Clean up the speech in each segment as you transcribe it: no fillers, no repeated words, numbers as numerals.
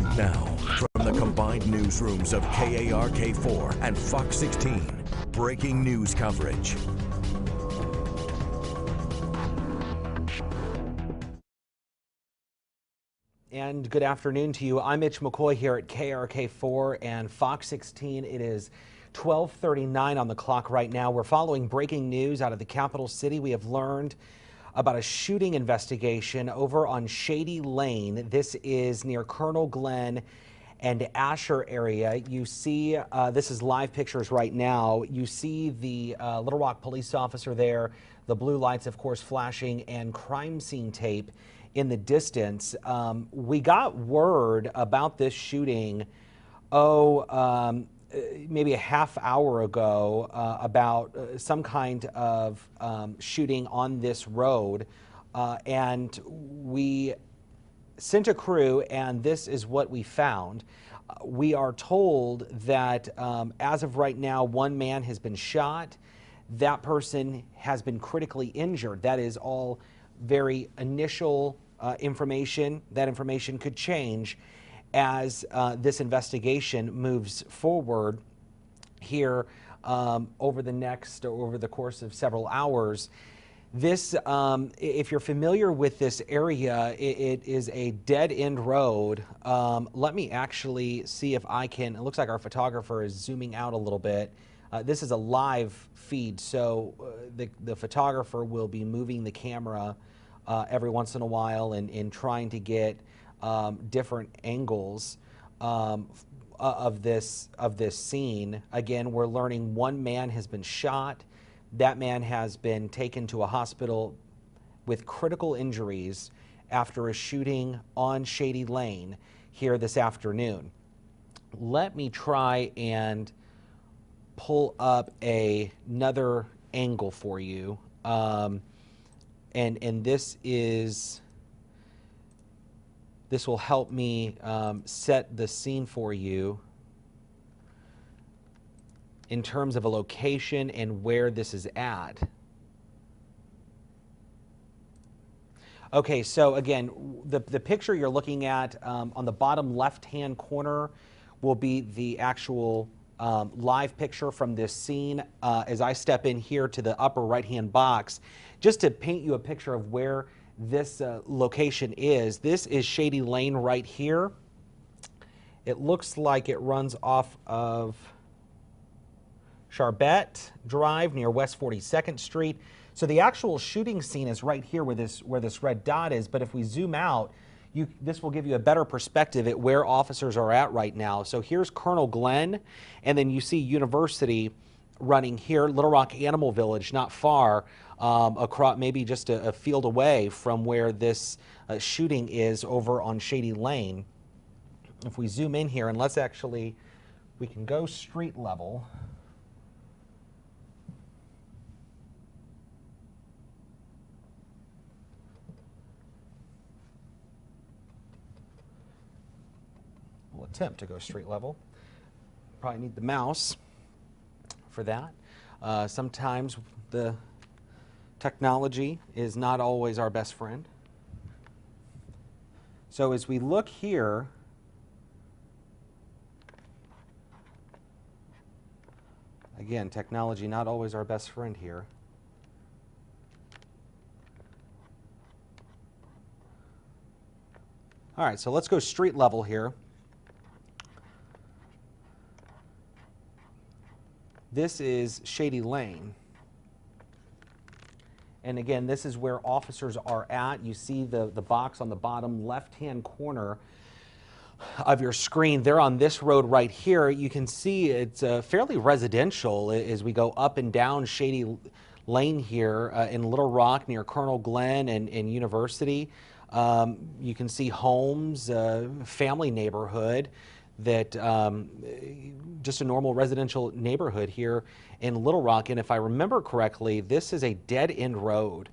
And now, from the combined newsrooms of KARK4 and Fox 16, breaking news coverage. And good afternoon to you. I'm Mitch McCoy here at KARK4 and Fox 16. It is 12:39 on the clock right now. We're following breaking news out of the capital city. We have learned about a shooting investigation over on Shady Lane. This is near Colonel Glenn and Asher area. You see, this is live pictures right now. You see the Little Rock police officer there, the blue lights, of course, flashing, and crime scene tape in the distance. We got word about this shooting, maybe a half hour ago, about some kind of shooting on this road. And we sent a crew, and this is what we found. We are told that as of right now, one man has been shot. That person has been critically injured. That is all very initial information. That information could change as this investigation moves forward here over the course of several hours. This, if you're familiar with this area, it is a dead-end road. Let me actually see if I can. It looks like our photographer is zooming out a little bit. This is a live feed, so the photographer will be moving the camera every once in a while and trying to get different angles of this scene. Again, we're learning one man has been shot. That man has been taken to a hospital with critical injuries after a shooting on Shady Lane here this afternoon. Let me try and pull up another angle for you. And this will help me set the scene for you in terms of a location and where this is at. Okay, so again, the picture you're looking at on the bottom left-hand corner will be the actual live picture from this scene. As I step in here to the upper right-hand box, just to paint you a picture of where this location is. This is Shady Lane right here. It looks like it runs off of Charbet Drive near West 42nd Street. So the actual shooting scene is right here where this red dot is, but if we zoom out, this will give you a better perspective at where officers are at right now. So here's Colonel Glenn, and then you see University running here, Little Rock Animal Village, not far, across maybe just a field away from where this shooting is over on Shady Lane. If we zoom in here, and we can go street level. We'll attempt to go street level. Probably need the mouse for that. Sometimes the technology is not always our best friend. So as we look here, again, technology not always our best friend here. All right, so let's go street level here. This is Shady Lane. And again, this is where officers are at. You see the box on the bottom left-hand corner of your screen. They're on this road right here. You can see it's fairly residential as we go up and down Shady Lane here in Little Rock near Colonel Glenn and University. You can see homes, family neighborhood. That just a normal residential neighborhood here in Little Rock. And if I remember correctly, this is a dead-end road.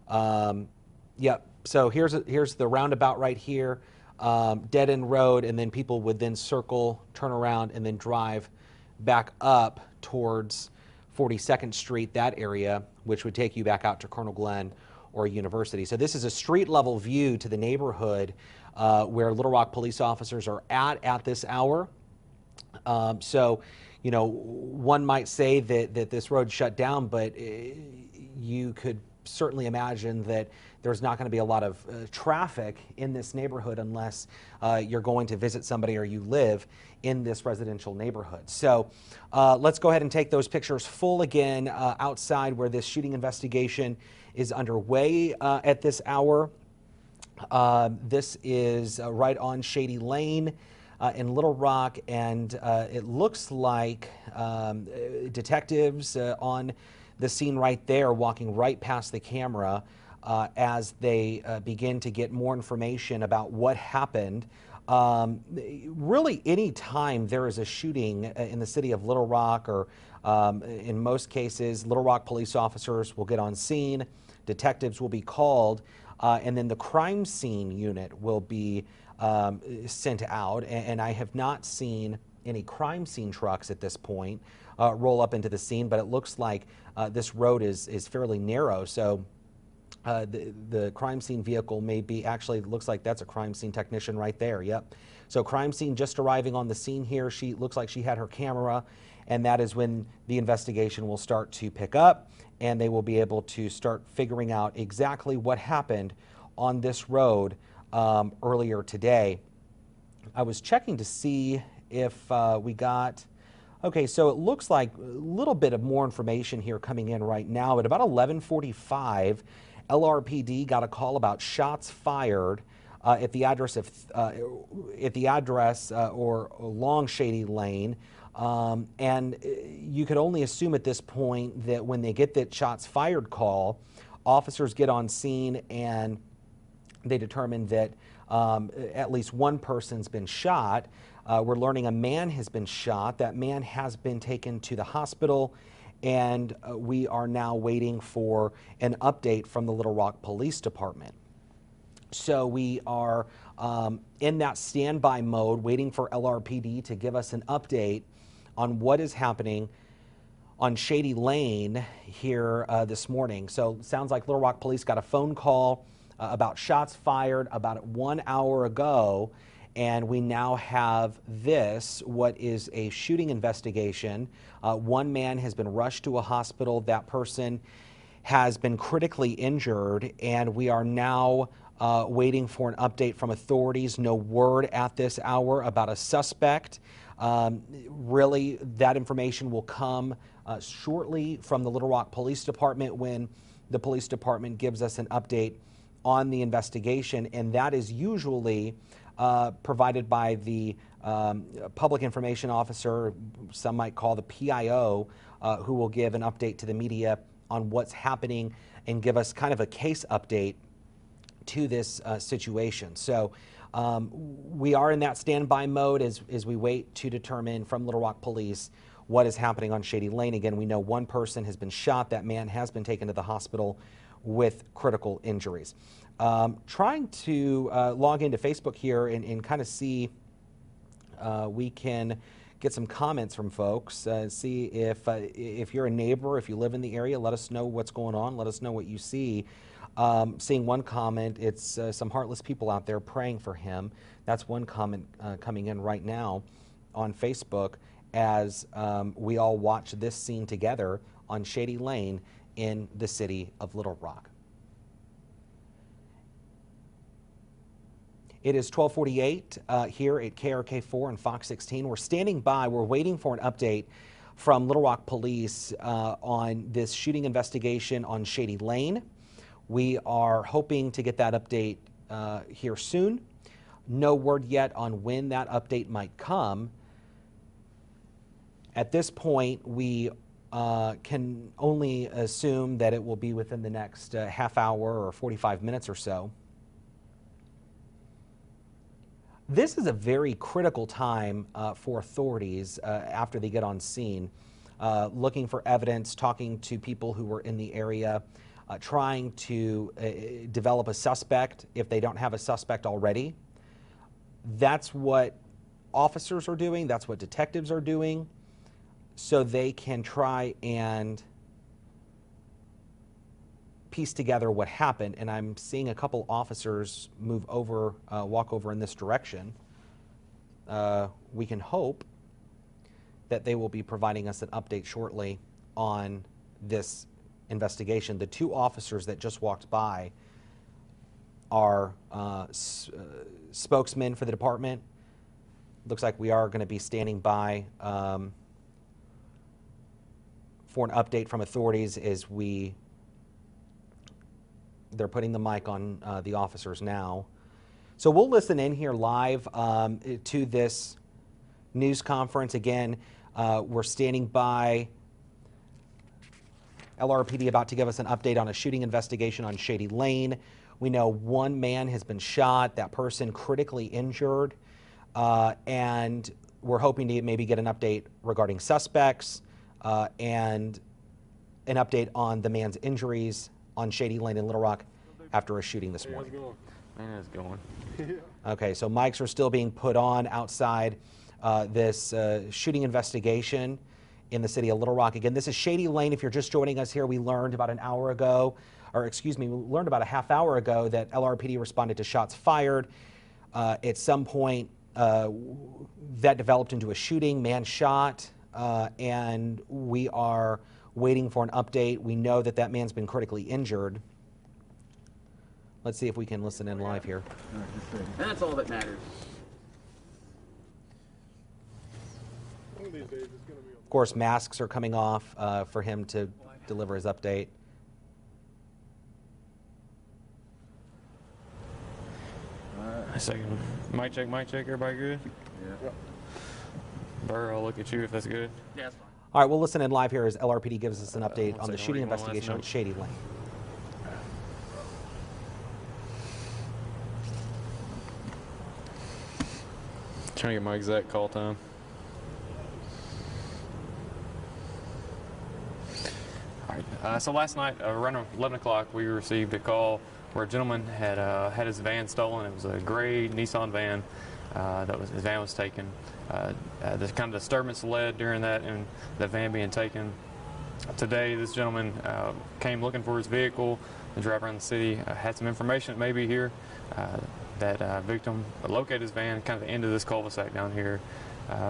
Yep, so here's the roundabout right here, dead-end road, and then people would then circle, turn around, and then drive back up towards 42nd Street, that area, which would take you back out to Colonel Glenn or University. So this is a street-level view to the neighborhood where Little Rock police officers are at this hour. So, you know, one might say that this road shut down, but you could certainly imagine that there's not going to be a lot of traffic in this neighborhood unless you're going to visit somebody or you live in this residential neighborhood. So let's go ahead and take those pictures full again outside where this shooting investigation is underway at this hour. This is right on Shady Lane in Little Rock, and it looks like detectives on the scene right there walking right past the camera as they begin to get more information about what happened. Really, any time there is a shooting in the city of Little Rock, or in most cases, Little Rock police officers will get on scene, detectives will be called, and then the crime scene unit will be sent out. And I have not seen any crime scene trucks at this point roll up into the scene, but it looks like this road is fairly narrow. So the crime scene vehicle may be, actually looks like that's a crime scene technician right there. Yep. So crime scene just arriving on the scene here. She looks like she had her camera, and that is when the investigation will start to pick up, and they will be able to start figuring out exactly what happened on this road earlier today. I was checking to see if we got, okay, so it looks like a little bit of more information here coming in right now. At about 11:45, LRPD got a call about shots fired at the address of or along Shady Lane. And you could only assume at this point that when they get that shots fired call, officers get on scene and they determine that at least one person's been shot. We're learning a man has been shot. That man has been taken to the hospital, and we are now waiting for an update from the Little Rock Police Department. So we are in that standby mode, waiting for LRPD to give us an update on what is happening on Shady Lane here this morning. So sounds like Little Rock Police got a phone call about shots fired about 1 hour ago, and we now have this, what is a shooting investigation. One man has been rushed to a hospital. That person has been critically injured, and we are now waiting for an update from authorities. No word at this hour about a suspect. Really, that information will come shortly from the Little Rock Police Department when the police department gives us an update on the investigation, and that is usually provided by the public information officer, some might call the PIO, who will give an update to the media on what's happening and give us kind of a case update to this situation. So we are in that standby mode as we wait to determine from Little Rock Police what is happening on Shady Lane. Again, we know one person has been shot. That man has been taken to the hospital with critical injuries. Trying to log into Facebook here and kind of see we can get some comments from folks. See if you're a neighbor, if you live in the area, let us know what's going on. Let us know what you see. Seeing one comment, it's some heartless people out there praying for him. That's one comment coming in right now on Facebook as we all watch this scene together on Shady Lane in the city of Little Rock. It is 12:48 here at KRK4 and Fox 16. We're standing by. We're waiting for an update from Little Rock Police on this shooting investigation on Shady Lane. We are hoping to get that update here soon. No word yet on when that update might come. At this point, we can only assume that it will be within the next half hour or 45 minutes or so. This is a very critical time for authorities after they get on scene, looking for evidence, talking to people who were in the area, trying to develop a suspect if they don't have a suspect already. That's what officers are doing. That's what detectives are doing, so they can try and piece together what happened, and I'm seeing a couple officers move over, walk over in this direction. We can hope that they will be providing us an update shortly on this investigation. The two officers that just walked by are spokesmen for the department. Looks like we are going to be standing by for an update from authorities as they're putting the mic on the officers now. So we'll listen in here live to this news conference. Again, we're standing by. LRPD about to give us an update on a shooting investigation on Shady Lane. We know one man has been shot, that person critically injured, and we're hoping to maybe get an update regarding suspects and an update on the man's injuries on Shady Lane in Little Rock after a shooting this morning. Man, it's going. Okay, so mics are still being put on outside this shooting investigation in the city of Little Rock. Again, this is Shady Lane. If you're just joining us here, we learned about an hour ago, or excuse me, we learned about a half hour ago that LRPD responded to shots fired. At some point, that developed into a shooting, man shot, and we are waiting for an update. We know that that man's been critically injured. Let's see if we can listen in live here. That's all that matters. Of course, masks are coming off for him to deliver his update. A second. Mic check, everybody good? Yeah. Burr, I'll look at you if that's good. Yeah, that's fine. All right, we'll listen in live here as LRPD gives us an update on the second, shooting read one last investigation on note. Shady Lane. Trying to get my exact call time. All right. So last night, around 11 o'clock, we received a call where a gentleman had had his van stolen. It was a gray Nissan van. His van was taken. There's kind of disturbance led during that and the van being taken. Today, this gentleman came looking for his vehicle. The driver around the city had some information that may be here. That victim located his van kind of the end of this cul-de-sac down here.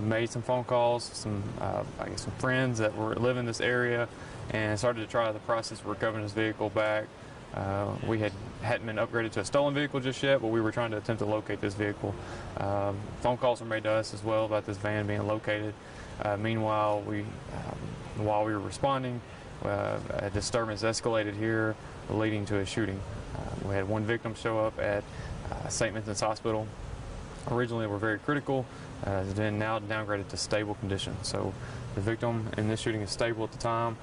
Made some phone calls, some friends that were living in this area, and started to try the process of recovering his vehicle back. We hadn't been upgraded to a stolen vehicle just yet, but we were trying to attempt to locate this vehicle. Phone calls were made to us as well about this van being located. Meanwhile, while we were responding, a disturbance escalated here, leading to a shooting. We had one victim show up at St. Vincent's Hospital. Originally, were very critical. Has been now downgraded to stable condition. So the victim in this shooting is stable at the time.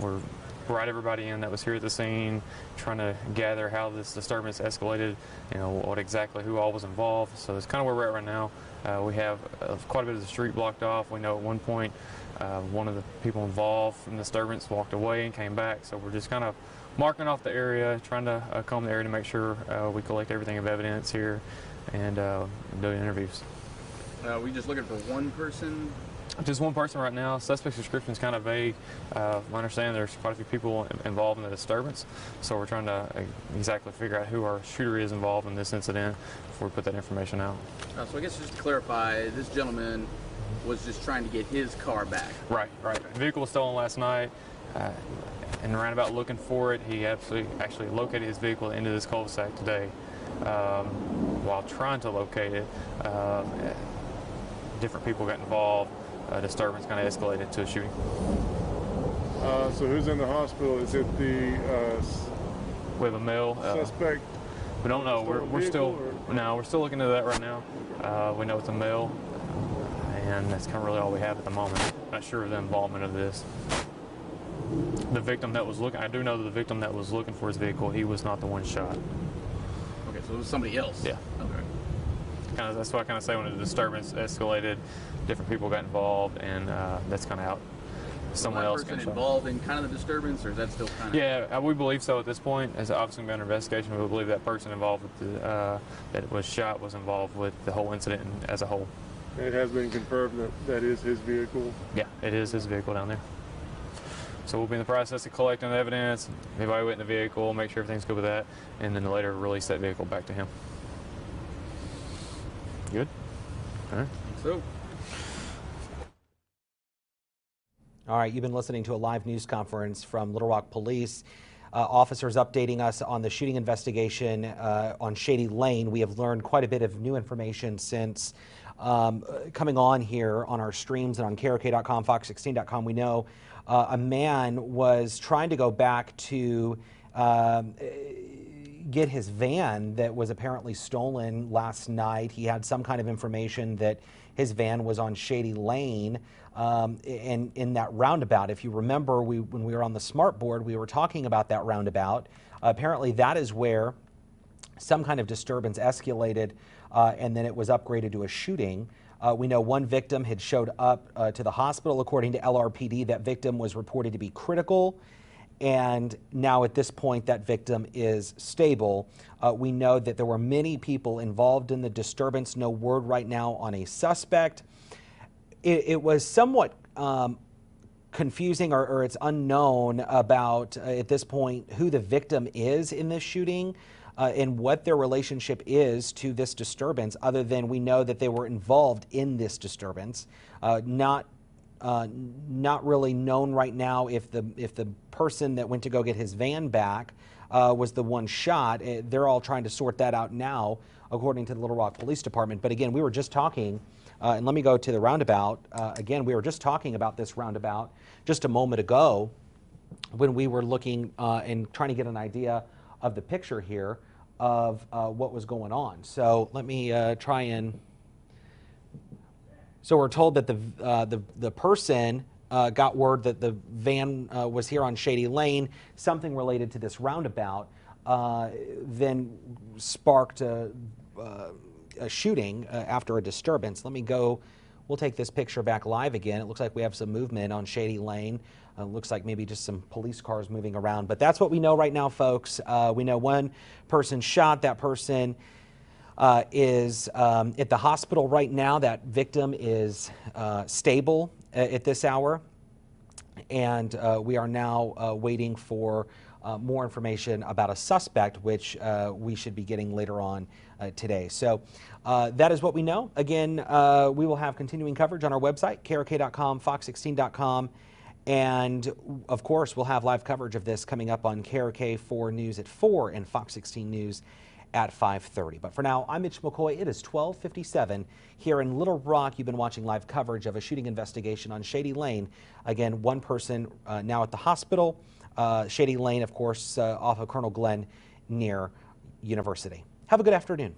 We're brought everybody in that was here at the scene, trying to gather how this disturbance escalated, who all was involved. So that's kind of where we're at right now. We have quite a bit of the street blocked off. We know at one point one of the people involved from the disturbance walked away and came back. So we're just kind of marking off the area, trying to comb the area to make sure we collect everything of evidence here and do interviews. We just looking for one person? Just one person right now. Suspect's description is kind of vague. I understand there's quite a few people involved in the disturbance, so we're trying to exactly figure out who our shooter is involved in this incident before we put that information out. So I guess just to clarify, this gentleman was just trying to get his car back. Right. The vehicle was stolen last night, and roundabout looking for it, he actually located his vehicle at the end of this cul-de-sac today. While trying to locate it, different people got involved. Disturbance kind of escalated to a shooting. So who's in the hospital? Is it the We have a male suspect? We don't know. We're still looking into that right now. We know it's a male, and that's kind of really all we have at the moment. Not sure of the involvement of this. The victim that was looking, I do know that the victim that was looking for his vehicle, he was not the one shot. Okay, so it was somebody else. Yeah. Okay. That's what I kind of say when the disturbance escalated, different people got involved, and that's kind of out. Someone else person got shot. involved in kind of the disturbance, or is that still kind of? Yeah, we believe so at this point. As obviously been under investigation, we believe that person involved with that was shot was involved with the whole incident as a whole. It has been confirmed that that is his vehicle. Yeah, it is his vehicle down there. So we'll be in the process of collecting the evidence, evaluating the vehicle, make sure everything's good with that, and then later release that vehicle back to him. Good? All right. So. All right, you've been listening to a live news conference from Little Rock Police. Officers updating us on the shooting investigation on Shady Lane. We have learned quite a bit of new information since coming on here on our streams and on KRK.com, Fox16.com. We know a man was trying to go back to get his van that was apparently stolen last night. He had some kind of information that his van was on Shady Lane and in that roundabout. If you remember, when we were on the smart board, we were talking about that roundabout. Apparently that is where some kind of disturbance escalated and then it was upgraded to a shooting. We know one victim had showed up to the hospital. According to LRPD, that victim was reported to be critical. And now at this point, that victim is stable. We know that there were many people involved in the disturbance. No word right now on a suspect. It was somewhat confusing, or it's unknown about, at this point, who the victim is in this shooting and what their relationship is to this disturbance, other than we know that they were involved in this disturbance. Not really known right now if the person that went to go get his van back was the one shot. They're all trying to sort that out now, according to the Little Rock Police Department. But again, we were just talking, and let me go to the roundabout. Again, we were just talking about this roundabout just a moment ago when we were looking and trying to get an idea of the picture here of what was going on. So let me try and... So we're told that the person got word that the van was here on Shady Lane, something related to this roundabout, then sparked a shooting after a disturbance. Let me go, we'll take this picture back live again. It looks like we have some movement on Shady Lane. Looks like maybe just some police cars moving around, but that's what we know right now, folks. We know one person shot. That person is at the hospital right now. That victim is stable at this hour, and we are now waiting for more information about a suspect, which we should be getting later on today. So that is what we know. Again, we will have continuing coverage on our website, KRK.com, Fox16.com, and of course we'll have live coverage of this coming up on KRK4 News at 4 and Fox 16 News at 5:30. But for now, I'm Mitch McCoy. It is 12:57 here in Little Rock. You've been watching live coverage of a shooting investigation on Shady Lane. Again, one person now at the hospital. Shady Lane, of course, off of Colonel Glenn near University. Have a good afternoon.